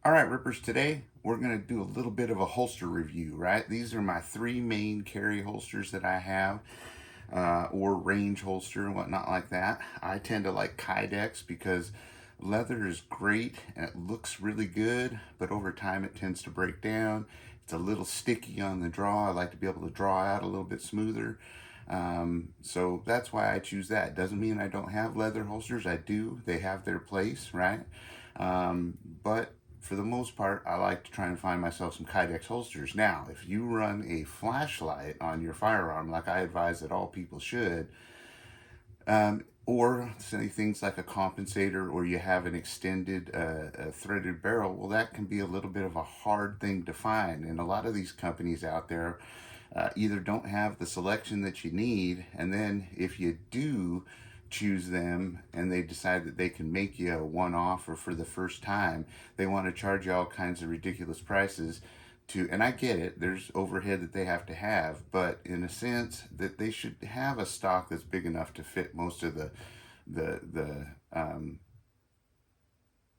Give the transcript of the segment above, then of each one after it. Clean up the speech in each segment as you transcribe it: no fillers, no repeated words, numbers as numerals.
All right, Rippers, today we're going to do a little bit of a holster review, right? These are my three main carry holsters that I have, or range holster and whatnot like that. I tend to like Kydex because leather is great and it looks really good, but over time it tends to break down. It's a little sticky on the draw. I like to be able to draw out a little bit smoother. So that's why I choose that. Doesn't mean I don't have leather holsters. I do. They have their place, right? But for the most part, I like to try and find myself some Kydex holsters. Now, if you run a flashlight on your firearm, like I advise that all people should, or say things like a compensator, or you have an extended threaded barrel, well, that can be a little bit of a hard thing to find. And a lot of these companies out there either don't have the selection that you need, and then if you do choose them and they decide that they can make you a one-off or for the first time, they want to charge you all kinds of ridiculous prices to, and I get it, there's overhead that they have to have, but in a sense that they should have a stock that's big enough to fit most of the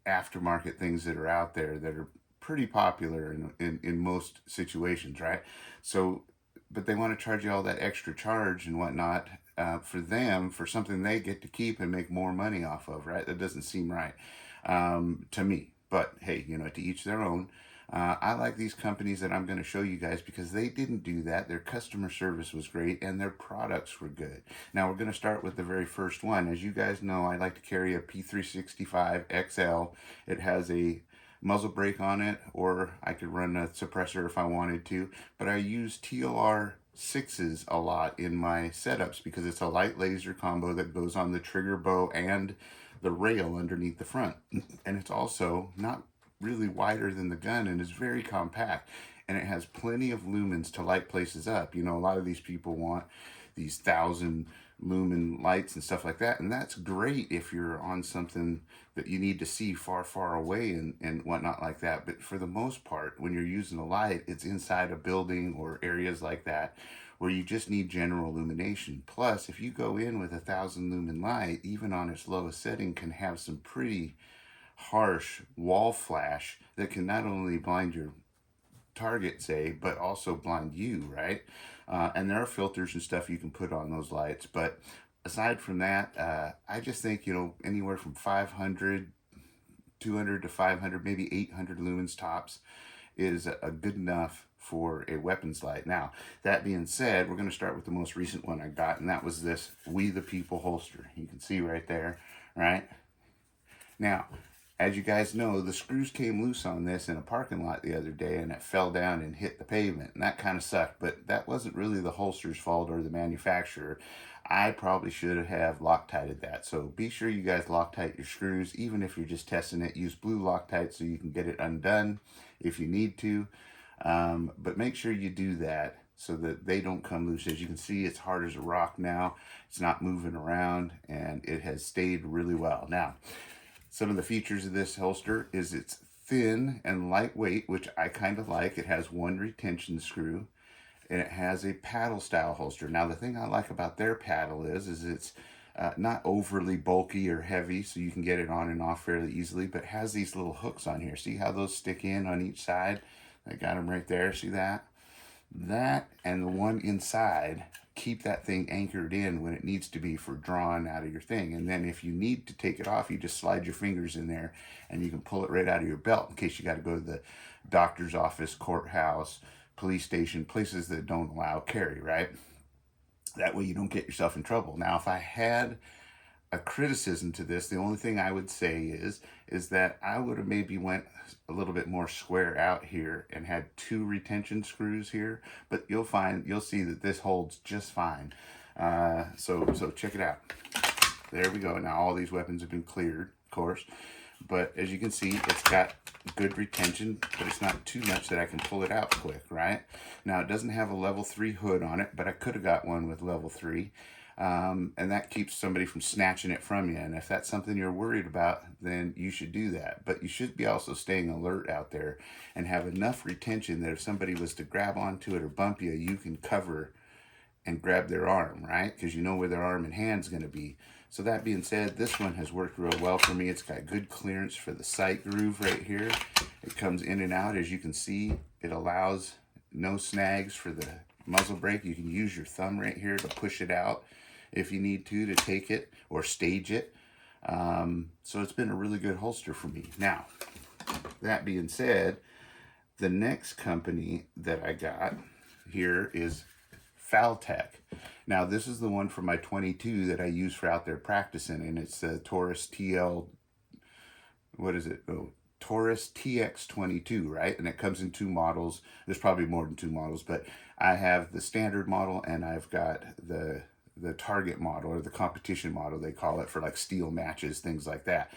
aftermarket things that are out there that are pretty popular in most situations, right? So but they want to charge you all that extra charge and whatnot for them, for something they get to keep and make more money off of, right? That doesn't seem right to me. But hey, to each their own. I like these companies that I'm going to show you guys because they didn't do that. Their customer service was great and their products were good. Now we're going to start with the very first one. As you guys know, I like to carry a P365 XL. It has a muzzle brake on it, or I could run a suppressor if I wanted to, but I use TLR 6s a lot in my setups because it's a light laser combo that goes on the trigger bow and the rail underneath the front. And it's also not really wider than the gun and is very compact, and it has plenty of lumens to light places up. A lot of these people want these 1,000 lumen lights and stuff like that, and that's great if you're on something that you need to see far away and whatnot like that. But for the most part, when you're using a light, it's inside a building or areas like that where you just need general illumination. Plus, if you go in with 1,000 lumen light, even on its lowest setting, can have some pretty harsh wall flash that can not only blind your target, say, but also blind you, right? And there are filters and stuff you can put on those lights. But aside from that, I just think, anywhere from 500, 200 to 500, maybe 800 lumens tops is a good enough for a weapons light. Now, that being said, we're going to start with the most recent one I got, and that was this We the People holster. You can see right there, right? Now, as you guys know, the screws came loose on this in a parking lot the other day, and it fell down and hit the pavement, and that kind of sucked. But that wasn't really the holster's fault or the manufacturer. I probably should have Loctited that. So be sure you guys Loctite your screws, even if you're just testing it. Use blue Loctite so you can get it undone if you need to. But make sure you do that so that they don't come loose. As you can see, it's hard as a rock now. It's not moving around, and it has stayed really well. Now, some of the features of this holster is it's thin and lightweight, which I kind of like. It has one retention screw, and it has a paddle style holster. Now, the thing I like about their paddle is it's not overly bulky or heavy, so you can get it on and off fairly easily, but it has these little hooks on here. See how those stick in on each side? I got them right there. See that? That and the one inside keep that thing anchored in when it needs to be for drawing out of your thing. And then if you need to take it off, you just slide your fingers in there and you can pull it right out of your belt in case you got to go to the doctor's office, courthouse, police station, places that don't allow carry, right? That way you don't get yourself in trouble. Now, if I had a criticism to this, the only thing I would say is that I would have maybe went a little bit more square out here and had two retention screws here, but you'll see that this holds just fine. So check it out. There we go. Now all these weapons have been cleared, of course, but as you can see, it's got good retention, but it's not too much that I can pull it out quick, right? Now, it doesn't have a level 3 hood on it, but I could have got one with level 3. And that keeps somebody from snatching it from you. And if that's something you're worried about, then you should do that. But you should be also staying alert out there and have enough retention that if somebody was to grab onto it or bump you, you can cover and grab their arm, right? Because you know where their arm and hand's going to be. So that being said, this one has worked real well for me. It's got good clearance for the sight groove right here. It comes in and out. As you can see, it allows no snags for the muzzle brake. You can use your thumb right here to push it out if you need to take it or stage it. So it's been a really good holster for me. Now, that being said, the next company that I got here is Faltech. Now, this is the one for my 22 that I use for out there practicing, and it's the Taurus TL, what is it? Oh, Taurus TX22, right? And it comes in two models. There's probably more than two models, but I have the standard model and I've got the target model, or the competition model, they call it, for like steel matches, things like that.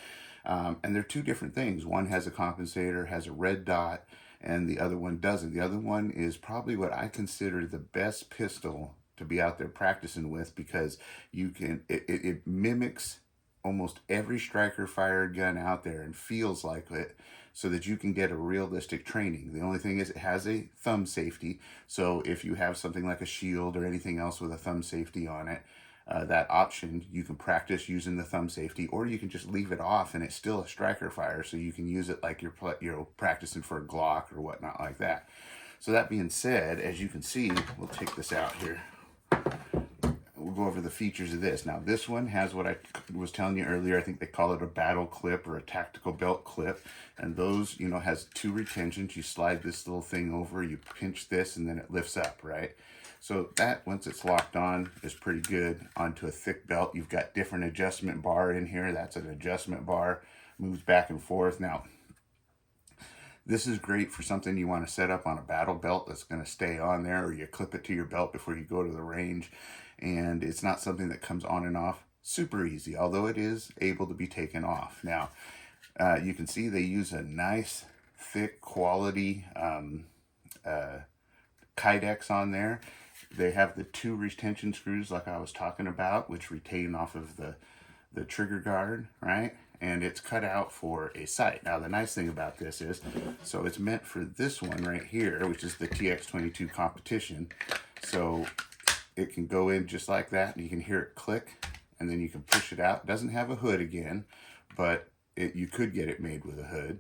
And they're two different things. One has a compensator, has a red dot, and the other one doesn't. The other one is probably what I consider the best pistol to be out there practicing with, because you can, it mimics almost every striker fired gun out there and feels like it, so that you can get a realistic training. The only thing is it has a thumb safety. So if you have something like a shield or anything else with a thumb safety on it, that option, you can practice using the thumb safety, or you can just leave it off and it's still a striker fire, so you can use it like you're practicing for a Glock or whatnot like that. So that being said, as you can see, we'll take this out here. We'll go over the features of this. Now, this one has what I was telling you earlier. I think they call it a battle clip or a tactical belt clip. And those, you know, has two retentions. You slide this little thing over, you pinch this, and then it lifts up, right? So that, once it's locked on, is pretty good. Onto a thick belt, you've got different adjustment bar in here. That's an adjustment bar, moves back and forth. Now, this is great for something you want to set up on a battle belt that's going to stay on there, or you clip it to your belt before you go to the range. And it's not something that comes on and off super easy, although it is able to be taken off. Now, you can see they use a nice, thick, quality Kydex on there. They have the two retention screws like I was talking about, which retain off of the trigger guard, right? And it's cut out for a sight. Now, the nice thing about this is, so it's meant for this one right here, which is the TX22 competition. So it can go in just like that, and you can hear it click, and then you can push it out. It doesn't have a hood again, but you could get it made with a hood.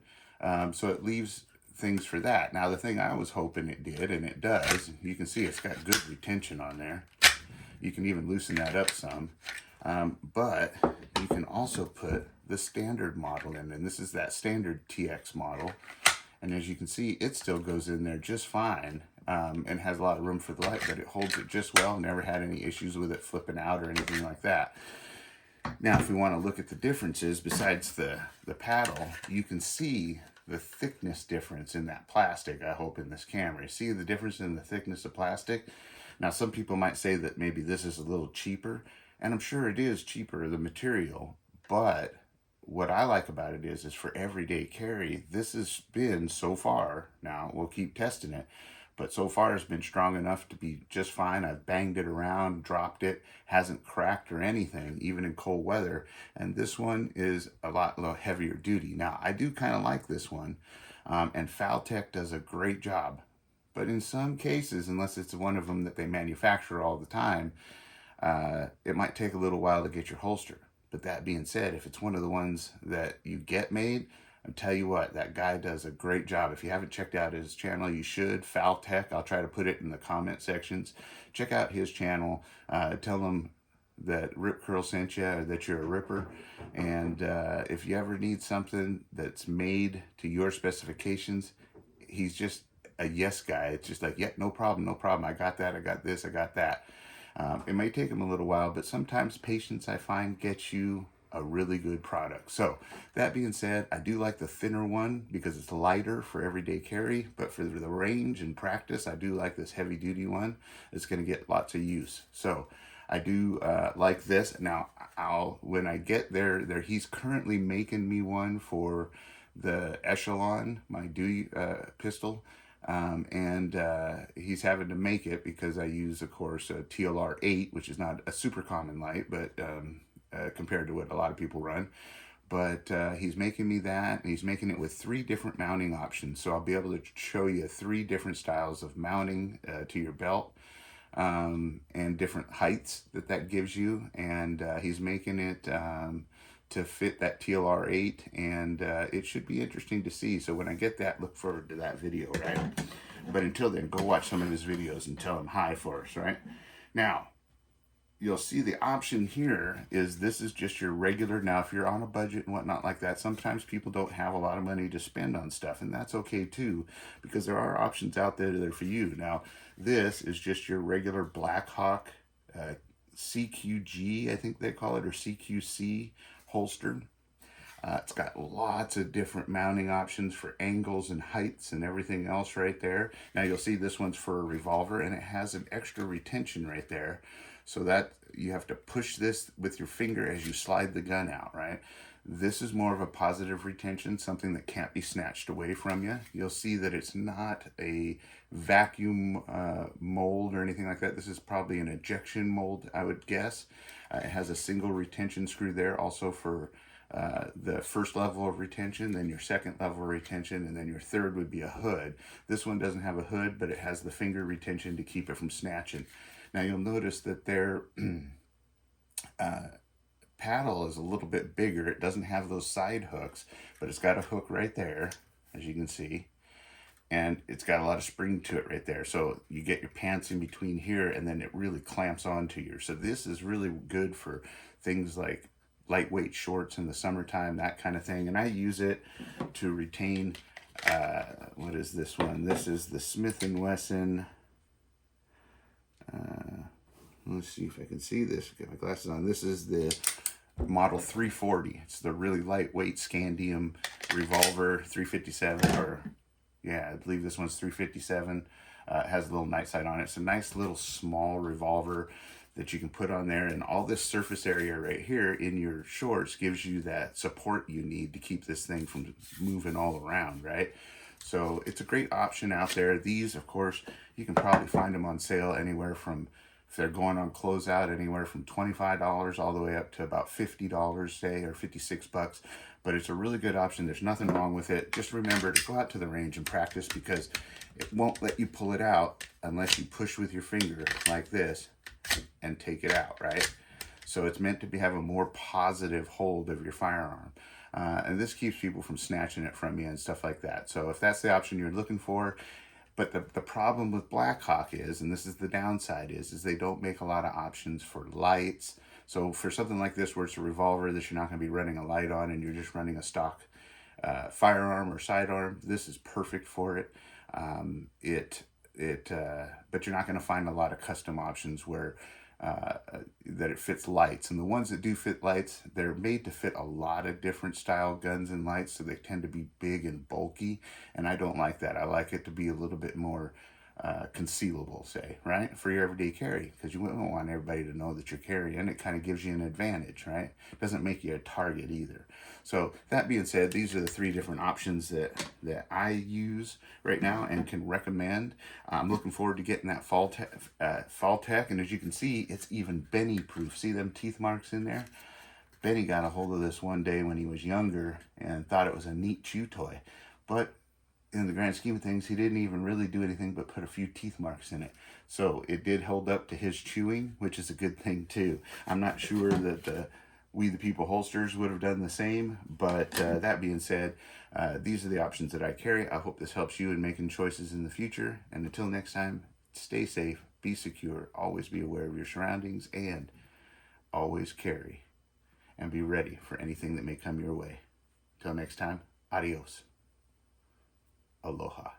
So it leaves things for that. Now, the thing I was hoping it did, and it does, you can see it's got good retention on there. You can even loosen that up some. But you can also put the standard model in, and this is that standard TX model. And as you can see, it still goes in there just fine, and has a lot of room for the light, but it holds it just well. Never had any issues with it flipping out or anything like that. Now, if we want to look at the differences, besides the paddle, you can see the thickness difference in that plastic, I hope, in this camera. You see the difference in the thickness of plastic? Now, some people might say that maybe this is a little cheaper, and I'm sure it is cheaper, the material, but what I like about it is for everyday carry, this has been, so far, now we'll keep testing it, but so far it's been strong enough to be just fine. I've banged it around, dropped it, hasn't cracked or anything, even in cold weather. And this one is a lot heavier duty. Now, I do kind of like this one, and Faltech does a great job. But in some cases, unless it's one of them that they manufacture all the time, it might take a little while to get your holster. But that being said, if it's one of the ones that you get made, I'll tell you what, that guy does a great job. If you haven't checked out his channel, you should. Faltech, I'll try to put it in the comment sections. Check out his channel. Tell him that Rip Curl sent you, or that you're a ripper. And if you ever need something that's made to your specifications, he's just a yes guy. It's just like, yeah, no problem, no problem. I got that, I got this, I got that. It may take him a little while, but sometimes patience, I find, gets you a really good product. So that being said, I do like the thinner one because it's lighter for everyday carry, but for the range and practice, I do like this heavy duty one. It's going to get lots of use. So I do like this. Now, when I get there, he's currently making me one for the Echelon, my duty pistol. And he's having to make it because I use, of course, a TLR 8, which is not a super common light, but compared to what a lot of people run. But he's making me that, and he's making it with 3 different mounting options. So I'll be able to show you 3 different styles of mounting to your belt. and different heights that gives you. And he's making it to fit that TLR8, and it should be interesting to see. So when I get that, look forward to that video, right? But until then, go watch some of his videos and tell him hi for us, right? Now, you'll see the option here is this is just your regular. Now, if you're on a budget and whatnot like that, sometimes people don't have a lot of money to spend on stuff, and that's okay too, because there are options out there that are for you. Now, this is just your regular Blackhawk CQG, I think they call it, or CQC holster. It's got lots of different mounting options for angles and heights and everything else right there. Now you'll see this one's for a revolver, and it has an extra retention right there, so that you have to push this with your finger as you slide the gun out, right? This is more of a positive retention, something that can't be snatched away from you. You'll see that it's not a vacuum mold or anything like that. This is probably an ejection mold, I would guess. It has a single retention screw there, also for the first level of retention, then your second level of retention, and then your third would be a hood. This one doesn't have a hood, but it has the finger retention to keep it from snatching. Now you'll notice that their paddle is a little bit bigger. It doesn't have those side hooks, but it's got a hook right there, as you can see. And it's got a lot of spring to it right there. So you get your pants in between here, and then it really clamps onto you. So this is really good for things like lightweight shorts in the summertime, that kind of thing. And I use it to retain, what is this one? This is the Smith & Wesson, let's see if I can see this. Get my glasses on. This is the model 340. It's the really lightweight scandium revolver, 357, or yeah, I believe this one's 357. It has a little night sight on it. It's a nice little small revolver that you can put on there, and all this surface area right here in your shorts gives you that support you need to keep this thing from moving all around, right? So it's a great option out there. These, of course, you can probably find them on sale anywhere from, if they're going on closeout, anywhere from $25 all the way up to about $50, say, or 56 bucks. But it's a really good option. There's nothing wrong with it. Just remember to go out to the range and practice, because it won't let you pull it out unless you push with your finger like this and take it out, right? So it's meant to have a more positive hold of your firearm. And this keeps people from snatching it from you and stuff like that. So if that's the option you're looking for, but the problem with Blackhawk is, and this is the downside, is they don't make a lot of options for lights. So for something like this, where it's a revolver that you're not going to be running a light on and you're just running a stock firearm or sidearm, this is perfect for it. But you're not going to find a lot of custom options where that it fits lights. And the ones that do fit lights, they're made to fit a lot of different style guns and lights, so they tend to be big and bulky, and I don't like that. I like it to be a little bit more concealable, say, right, for your everyday carry, because you don't want everybody to know that you're carrying. It kind of gives you an advantage, right? It doesn't make you a target either. So that being said, these are the three different options that I use right now and can recommend. I'm looking forward to getting that fall tech, and as you can see, it's even Benny proof. See them teeth marks in there? Benny got a hold of this one day when he was younger and thought it was a neat chew toy, but in the grand scheme of things, he didn't even really do anything but put a few teeth marks in it. So it did hold up to his chewing, which is a good thing too. I'm not sure that We the People holsters would have done the same, but that being said, these are the options that I carry. I hope this helps you in making choices in the future. And until next time, stay safe, be secure, always be aware of your surroundings, and always carry and be ready for anything that may come your way. Till next time, adios. Aloha.